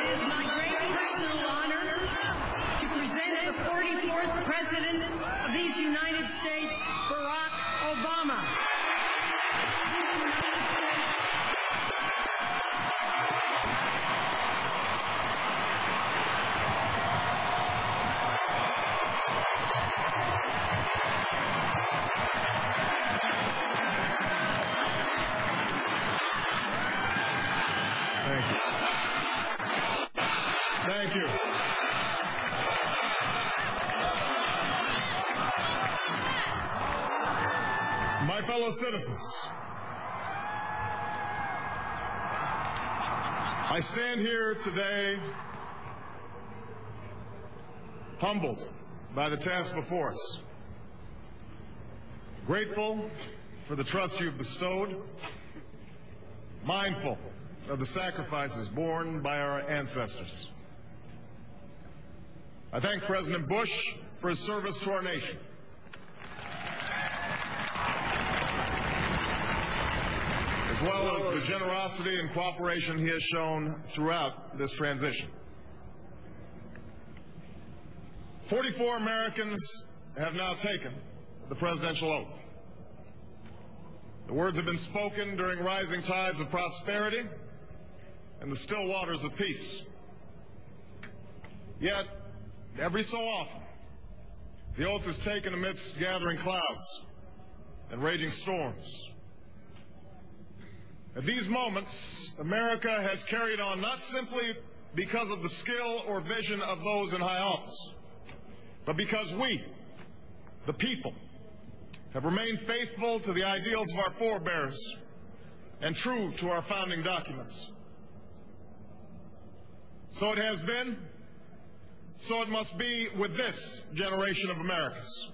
It is my great personal honor to present the 44th President of these United States, Barack Obama. Thank you. My fellow citizens, I stand here today humbled by the task before us, grateful for the trust you've bestowed, mindful of the sacrifices borne by our ancestors. I thank President Bush for his service to our nation. As well as the generosity and cooperation he has shown throughout this transition. 44 Americans have now taken the presidential oath. The words have been spoken during rising tides of prosperity and the still waters of peace. Yet, every so often, the oath is taken amidst gathering clouds and raging storms. At these moments, America has carried on not simply because of the skill or vision of those in high office, but because we, the people, have remained faithful to the ideals of our forebears and true to our founding documents. So it has been, so it must be with this generation of Americans.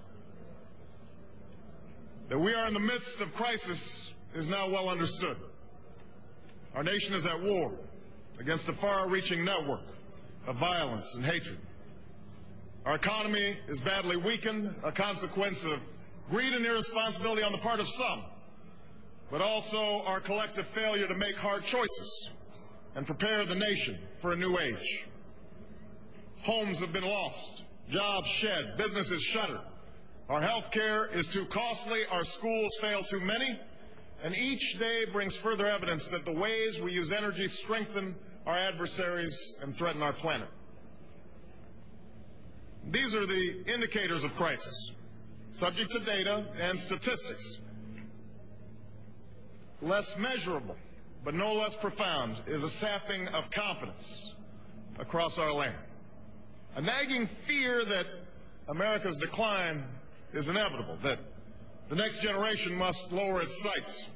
That we are in the midst of crisis is now well understood. Our nation is at war against a far-reaching network of violence and hatred. Our economy is badly weakened, a consequence of greed and irresponsibility on the part of some, but also our collective failure to make hard choices and prepare the nation for a new age. Homes have been lost, jobs shed, businesses shuttered. Our health care is too costly, our schools fail too many, and each day brings further evidence that the ways we use energy strengthen our adversaries and threaten our planet. These are the indicators of crisis, subject to data and statistics. Less measurable, but no less profound, is a sapping of confidence across our land. A nagging fear that America's decline is inevitable, that the next generation must lower its sights.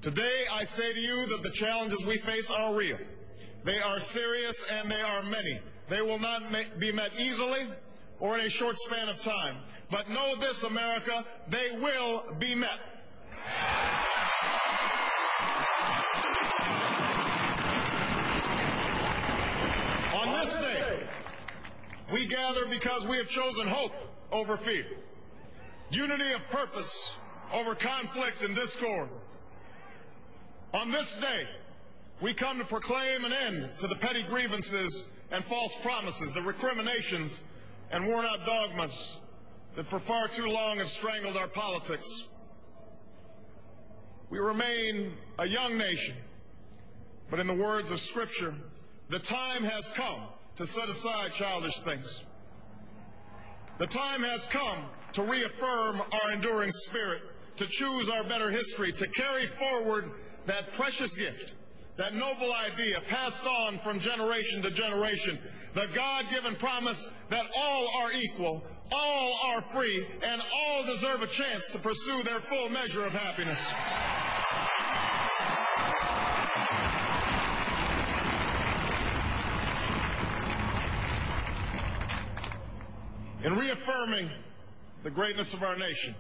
Today, I say to you that the challenges we face are real. They are serious and they are many. They will not be met easily or in a short span of time. But know this, America, they will be met. On this day, we gather because we have chosen hope over fear, unity of purpose over conflict and discord. On this day, we come to proclaim an end to the petty grievances and false promises, the recriminations and worn-out dogmas that for far too long have strangled our politics. We remain a young nation, but in the words of Scripture, the time has come to set aside childish things. The time has come to reaffirm our enduring spirit, to choose our better history, to carry forward that precious gift, that noble idea passed on from generation to generation, the God-given promise that all are equal, all are free, and all deserve a chance to pursue their full measure of happiness. In reaffirming the greatness of our nation,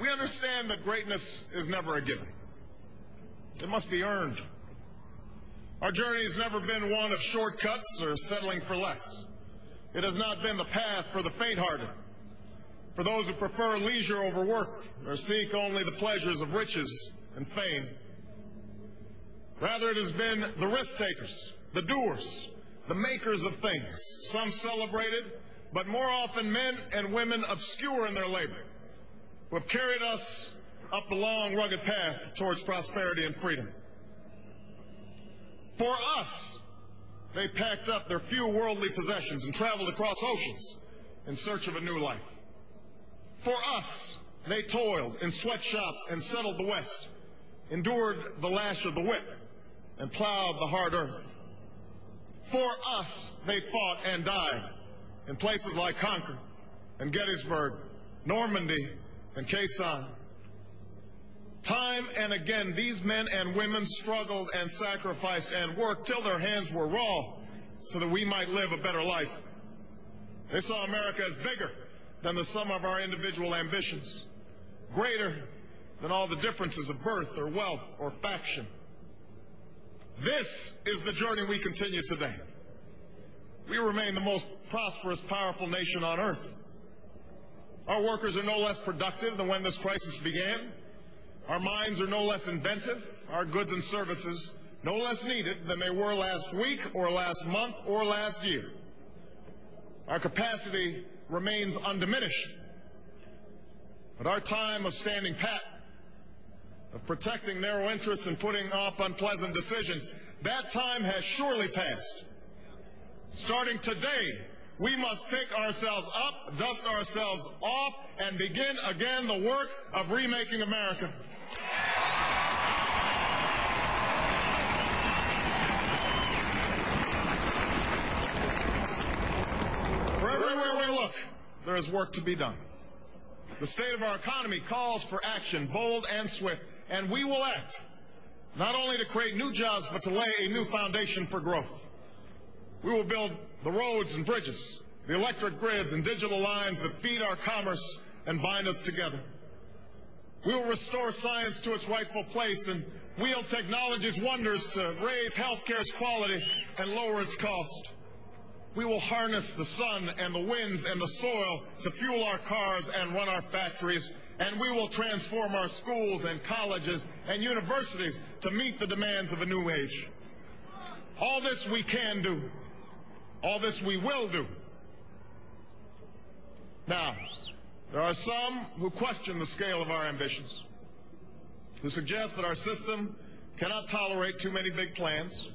we understand that greatness is never a given. It must be earned. Our journey has never been one of shortcuts or settling for less. It has not been the path for the faint-hearted, for those who prefer leisure over work or seek only the pleasures of riches and fame. Rather, it has been the risk takers, the doers, the makers of things, some celebrated, but more often men and women obscure in their labor, who have carried us up the long, rugged path towards prosperity and freedom. For us, they packed up their few worldly possessions and traveled across oceans in search of a new life. For us, they toiled in sweatshops and settled the West, endured the lash of the whip, and plowed the hard earth. For us, they fought and died in places like Concord and Gettysburg, Normandy and Quezon. Time and again, these men and women struggled and sacrificed and worked till their hands were raw so that we might live a better life. They saw America as bigger than the sum of our individual ambitions, greater than all the differences of birth or wealth or faction. This is the journey we continue today. We remain the most prosperous, powerful nation on earth. Our workers are no less productive than when this crisis began. Our minds are no less inventive, our goods and services no less needed than they were last week or last month or last year. Our capacity remains undiminished. But our time of standing pat, of protecting narrow interests and putting off unpleasant decisions, that time has surely passed. Starting today, we must pick ourselves up, dust ourselves off, and begin again the work of remaking America. For everywhere we look, there is work to be done. The state of our economy calls for action, bold and swift, and we will act, not only to create new jobs, but to lay a new foundation for growth. We will build the roads and bridges, the electric grids and digital lines that feed our commerce and bind us together. We will restore science to its rightful place and wield technology's wonders to raise healthcare's quality and lower its cost. We will harness the sun and the winds and the soil to fuel our cars and run our factories, and we will transform our schools and colleges and universities to meet the demands of a new age. All this we can do. All this we will do. Now, there are some who question the scale of our ambitions, who suggest that our system cannot tolerate too many big plans.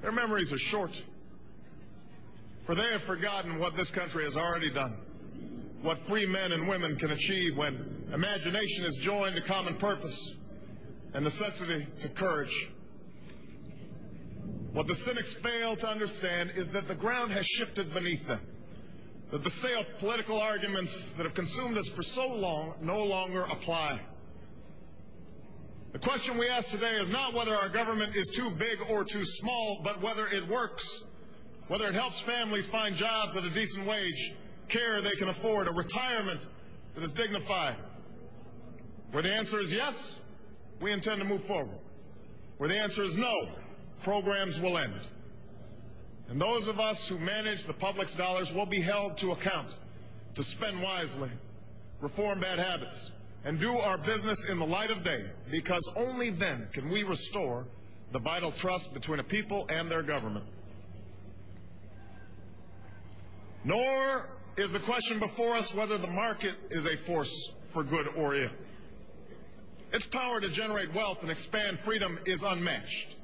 Their memories are short, for they have forgotten what this country has already done, what free men and women can achieve when imagination is joined to common purpose and necessity to courage. What the cynics fail to understand is that the ground has shifted beneath them, that the stale political arguments that have consumed us for so long no longer apply. The question we ask today is not whether our government is too big or too small, but whether it works, whether it helps families find jobs at a decent wage, care they can afford, a retirement that is dignified. Where the answer is yes, we intend to move forward. Where the answer is no, programs will end. And those of us who manage the public's dollars will be held to account to spend wisely, reform bad habits, and do our business in the light of day, because only then can we restore the vital trust between a people and their government. Nor is the question before us whether the market is a force for good or ill. Its power to generate wealth and expand freedom is unmatched.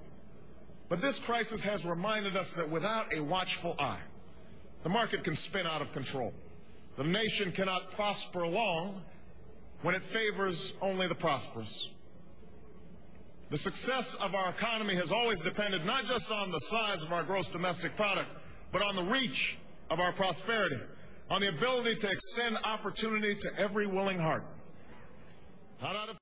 But this crisis has reminded us that without a watchful eye, the market can spin out of control. The nation cannot prosper long when it favors only the prosperous. The success of our economy has always depended not just on the size of our gross domestic product, but on the reach of our prosperity, on the ability to extend opportunity to every willing heart. Not out of